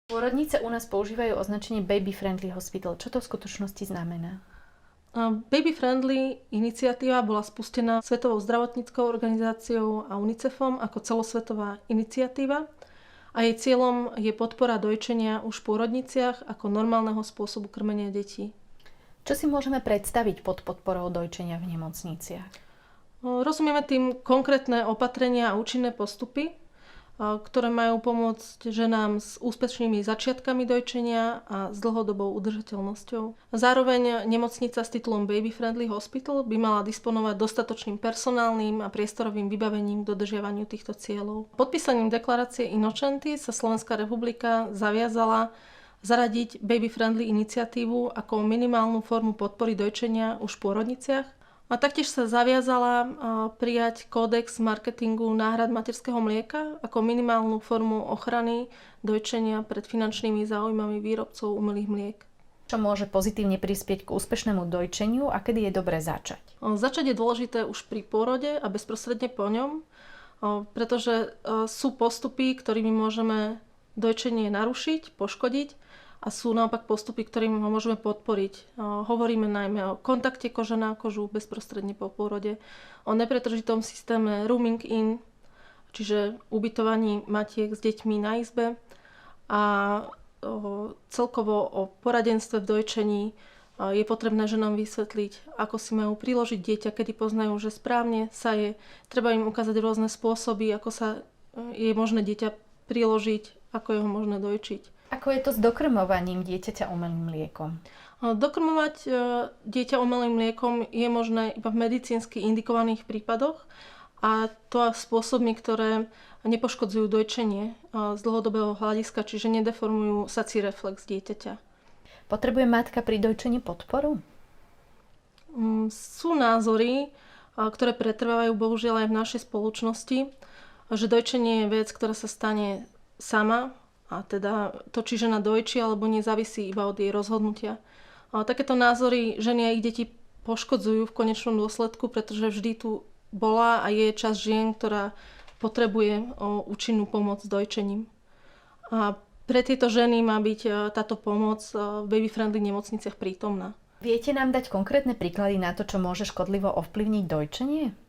Pôrodnice u nás používajú označenie Baby Friendly Hospital. Čo to v skutočnosti znamená? Baby Friendly iniciatíva bola spustená Svetovou zdravotníckou organizáciou a UNICEFom ako celosvetová iniciatíva a jej cieľom je podpora dojčenia už v pôrodniciach ako normálneho spôsobu krmenia detí. Čo si môžeme predstaviť pod podporou dojčenia v nemocniciach? Rozumieme tým konkrétne opatrenia a účinné postupy, ktoré majú pomôcť ženám s úspešnými začiatkami dojčenia a s dlhodobou udržateľnosťou. Zároveň nemocnica s titulom Baby Friendly Hospital by mala disponovať dostatočným personálnym a priestorovým vybavením k dodržiavaniu týchto cieľov. Podpísaním deklarácie Innocenti sa Slovenská republika zaviazala zaradiť Baby Friendly iniciatívu ako minimálnu formu podpory dojčenia už v pôrodniciach. A taktiež sa zaviazala prijať kódex marketingu náhrad materského mlieka ako minimálnu formu ochrany dojčenia pred finančnými záujmami výrobcov umelých mliek. Čo môže pozitívne prispieť k úspešnému dojčeniu a kedy je dobré začať? Začať je dôležité už pri pôrode a bezprostredne po ňom, pretože sú postupy, ktorými môžeme dojčenie narušiť, poškodiť, a sú naopak postupy, ktorými ho môžeme podporiť. Hovoríme najmä o kontakte kože na kožu bezprostredne po pôrode, o nepretržitom systéme rooming in, čiže ubytovaní matiek s deťmi na izbe a celkovo o poradenstve v dojčení. Je potrebné ženám vysvetliť, ako si majú priložiť dieťa, kedy poznajú, že správne sa je. Treba im ukázať rôzne spôsoby, ako sa je možné dieťa priložiť, ako je ho možné dojčiť. Ako je to s dokrmovaním dieťaťa umelým mliekom? Dokrmovať dieťa umelým mliekom je možné iba v medicínsky indikovaných prípadoch a to spôsobmi, ktoré nepoškodzujú dojčenie z dlhodobého hľadiska, čiže nedeformujú sací reflex dieťaťa. Potrebuje matka pri dojčení podporu? Sú názory, ktoré pretrvávajú bohužiaľ aj v našej spoločnosti, že dojčenie je vec, ktorá sa stane sama, a teda to, či žena dojčí alebo nie, závisí iba od jej rozhodnutia. Takéto názory ženy a ich deti poškodzujú v konečnom dôsledku, pretože vždy tu bola a je časť žien, ktorá potrebuje účinnú pomoc s dojčením. A pre tieto ženy má byť táto pomoc v baby-friendly nemocniciach prítomná. Viete nám dať konkrétne príklady na to, čo môže škodlivo ovplyvniť dojčenie?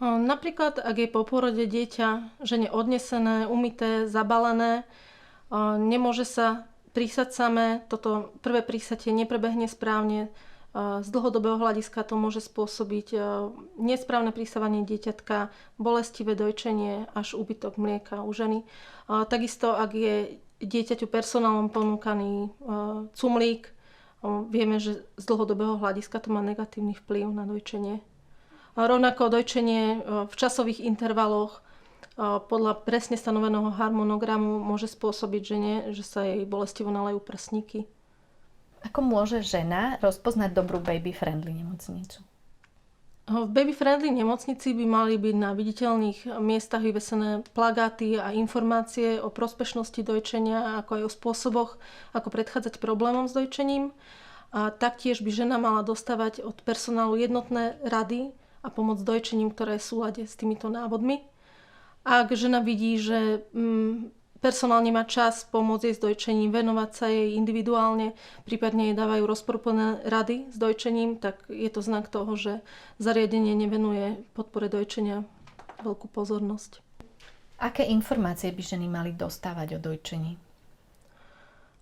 Napríklad, ak je po pôrode dieťa žene odnesené, umyté, zabalené, nemôže sa prísať samé, toto prvé prísatie neprebehne správne, z dlhodobého hľadiska to môže spôsobiť nesprávne prísavanie dieťatka, bolestivé dojčenie až úbytok mlieka u ženy. Takisto, ak je dieťaťu personálom ponúkaný cumlík, vieme, že z dlhodobého hľadiska to má negatívny vplyv na dojčenie. Rovnako dojčenie v časových intervaloch podľa presne stanoveného harmonogramu môže spôsobiť žene, že sa jej bolestivo nalejú prsníky. Ako môže žena rozpoznať dobrú baby-friendly nemocnicu? V baby-friendly nemocnici by mali byť na viditeľných miestach vyvesené plagáty a informácie o prospešnosti dojčenia, ako aj o spôsoboch, ako predchádzať problémom s dojčením. A taktiež by žena mala dostávať od personálu jednotné rady a pomoc s dojčením, ktoré je v súlade s týmito návodmi. Ak žena vidí, že personál nemá čas pomôcť jej s dojčením, venovať sa jej individuálne, prípadne jej dávajú rozporúplné rady s dojčením, tak je to znak toho, že zariadenie nevenuje podpore dojčenia veľkú pozornosť. Aké informácie by ženy mali dostávať o dojčení?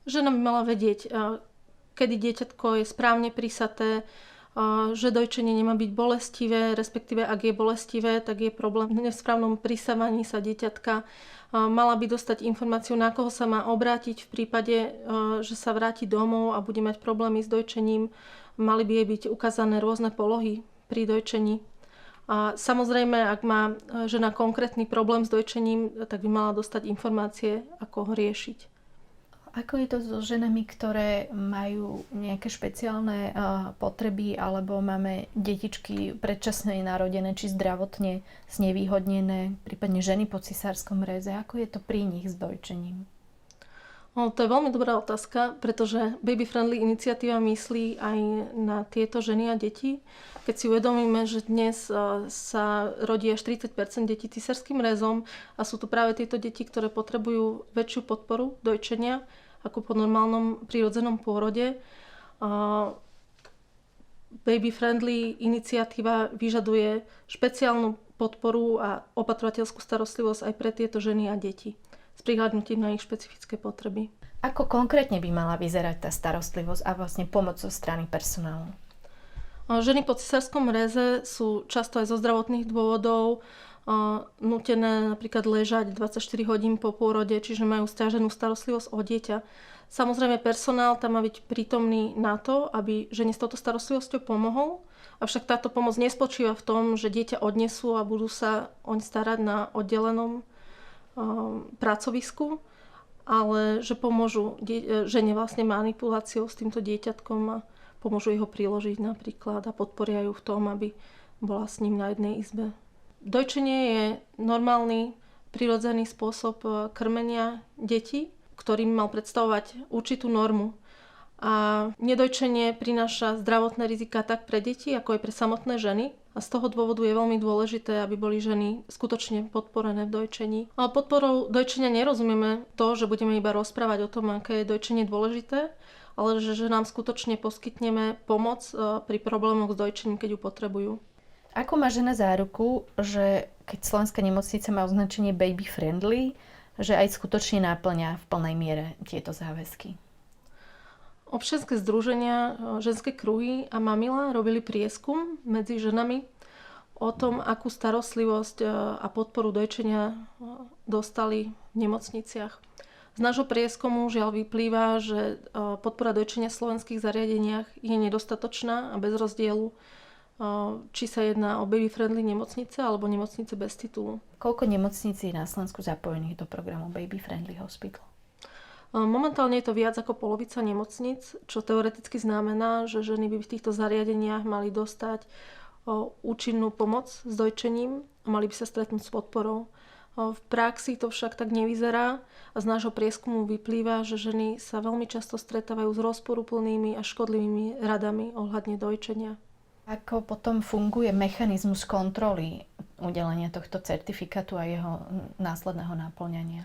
Žena by mala vedieť, kedy dieťatko je správne prisaté, že dojčenie nemá byť bolestivé, respektíve ak je bolestivé, tak je problém v nesprávnom prisávaní sa dieťatka. Mala by dostať informáciu, na koho sa má obrátiť v prípade, že sa vráti domov a bude mať problémy s dojčením. Mali by jej byť ukázané rôzne polohy pri dojčení. A samozrejme, ak má žena konkrétny problém s dojčením, tak by mala dostať informácie, ako ho riešiť. Ako je to so ženami, ktoré majú nejaké špeciálne potreby alebo máme detičky predčasne narodené či zdravotne znevýhodnené, prípadne ženy po cisárskom réze? Ako je to pri nich s dojčením? To je veľmi dobrá otázka, pretože Baby Friendly iniciatíva myslí aj na tieto ženy a deti. Keď si uvedomíme, že dnes sa rodí až 30% detí císarským rezom a sú to práve tieto deti, ktoré potrebujú väčšiu podporu dojčenia ako po normálnom prírodzenom pôrode. Baby Friendly iniciatíva vyžaduje špeciálnu podporu a opatrovateľskú starostlivosť aj pre tieto ženy a deti s prihľadnutím na ich špecifické potreby. Ako konkrétne by mala vyzerať tá starostlivosť a vlastne pomoc zo strany personálu? Ženy po cisárskom réze sú často aj zo zdravotných dôvodov nútené napríklad ležať 24 hodín po pôrode, čiže majú stiaženú starostlivosť o dieťa. Samozrejme personál tam má byť prítomný na to, aby žene s touto starostlivosťou pomohol, avšak táto pomoc nespočíva v tom, že dieťa odnesú a budú sa oň starať na oddelenom pracovisku, ale že pomôžu žene vlastne manipuláciou s týmto dieťatkom a pomôžu jeho priložiť napríklad a podporia ju v tom, aby bola s ním na jednej izbe. Dojčenie je normálny, prirodzený spôsob krmenia detí, ktorý mal predstavovať určitú normu. A nedojčenie prináša zdravotné rizika tak pre deti, ako aj pre samotné ženy. A z toho dôvodu je veľmi dôležité, aby boli ženy skutočne podporené v dojčení. A podporou dojčenia nerozumieme to, že budeme iba rozprávať o tom, aké je dojčenie dôležité, ale že nám skutočne poskytneme pomoc pri problémoch s dojčením, keď ju potrebujú. Ako má žena záruku, že keď Slovenská nemocnica má označenie baby friendly, že aj skutočne náplňa v plnej miere tieto záväzky? Občianske združenia, ženské kruhy a Mamila robili prieskum medzi ženami o tom, akú starostlivosť a podporu dojčenia dostali v nemocniciach. Z nášho prieskumu žiaľ vyplýva, že podpora dojčenia v slovenských zariadeniach je nedostatočná a bez rozdielu, či sa jedná o baby-friendly nemocnice alebo nemocnice bez titulu. Koľko nemocníc je na Slovensku zapojených do programu Baby Friendly Hospital? Momentálne je to viac ako polovica nemocnic, čo teoreticky znamená, že ženy by v týchto zariadeniach mali dostať účinnú pomoc s dojčením a mali by sa stretnúť s podporou. V praxi to však tak nevyzerá a z nášho prieskumu vyplýva, že ženy sa veľmi často stretávajú s rozporuplnými a škodlivými radami ohľadne dojčenia. Ako potom funguje mechanizmus kontroly udelenia tohto certifikátu a jeho následného naplňania?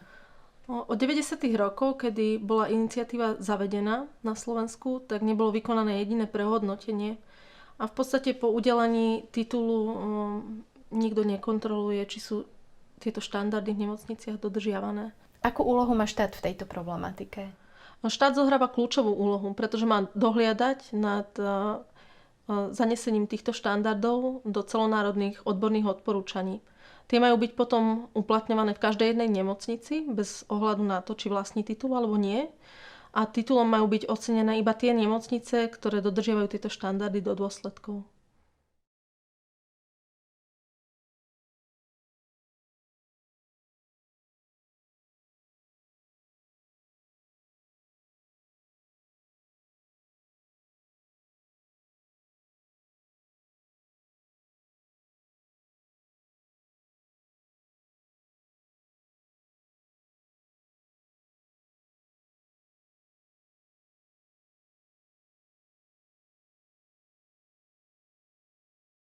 Od 90. rokov, kedy bola iniciatíva zavedená na Slovensku, tak nebolo vykonané jediné prehodnotenie. A v podstate po udelení titulu nikto nekontroluje, či sú tieto štandardy v nemocniciach dodržiavané. Akú úlohu má štát v tejto problematike? Štát zohráva kľúčovú úlohu, pretože má dohliadať nad zanesením týchto štandardov do celonárodných odborných odporúčaní. Tie majú byť potom uplatňované v každej jednej nemocnici bez ohľadu na to, či vlastní titul alebo nie. A titulom majú byť ocenené iba tie nemocnice, ktoré dodržiavajú tieto štandardy do dôsledkov.